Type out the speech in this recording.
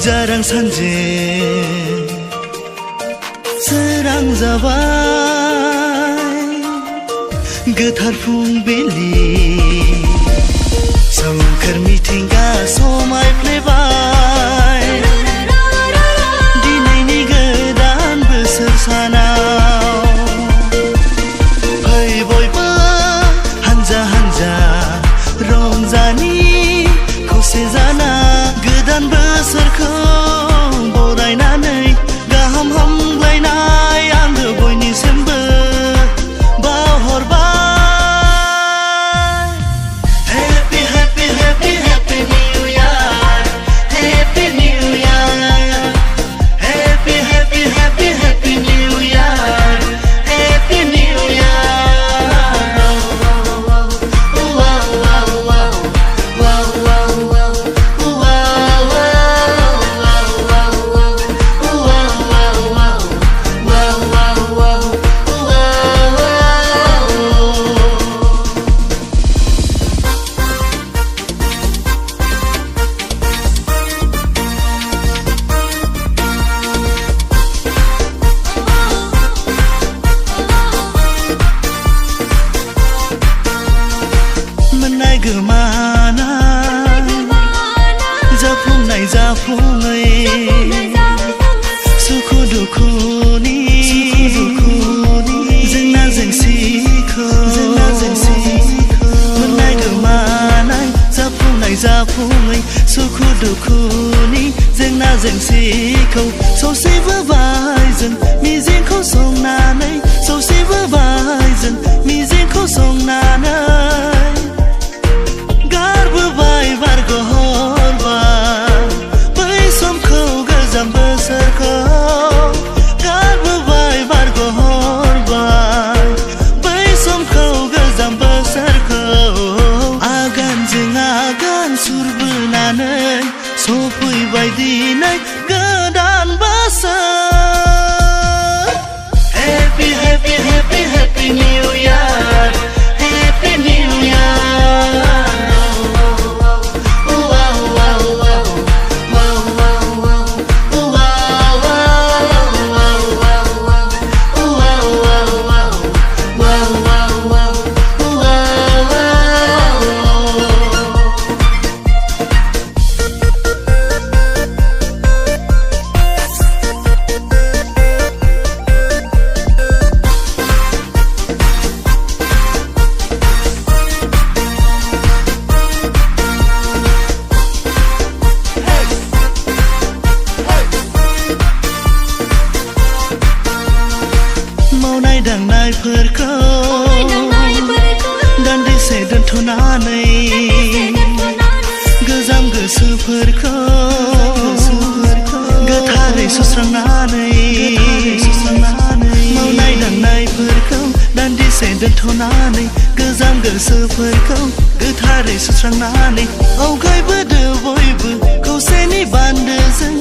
जारां सानजे सोरां जाबाय गोथार फुंबिलि सोमखोर मिथिंगा समायफ्लेबाय दिनैनि गोदान बोसोर सानाव फै बयबो हानजा हानजा रंजानि खौसे जाना गोदान बोसोरखौ बरायनानै गाहाम हामलायनाय आङो बयनिसिमबो बावहरबाय। Happy happy happy happy new year, happy new year, happy happy happy happy new year, happy new year. Wow wow wow wow wow wow. जाफुंनाय जाफुङै सुखु दुखुनि जेंना जेंसिखौ मोननाय गोमानाय जाफुंनाय जाफुङै सुखु दुखुनि जेंना जेंसिखौ सौसिबोबाय जों मिजिंखौ संनानै सौसिबोबाय जों मिजिंखौ संनानै गारबोबाय बारग'हरबाय बै समखौ गोजाम बोसोरखौ गारबोबाय बारग'हरबाय बै समखौ गोजाम बोसोरखौ आगानजों आगान सुरबोनानै सफैबाय दिनै गोदान बोसोर। Happy happy happy happy new year, happy new year. मावनाय दांनायफोरखौ दान्दिसे दोनथ'नानै गोजाम गोसोफोरखौ गोथारै सुस्रांनानै मावनाय दांनायफोरखौ दान्दिसे दोनथ'नानै गोजाम गोसोफोरखौ गोथारै सुस्रांनानै आवगायबोदो बयबो खौसेनि बान्दोजों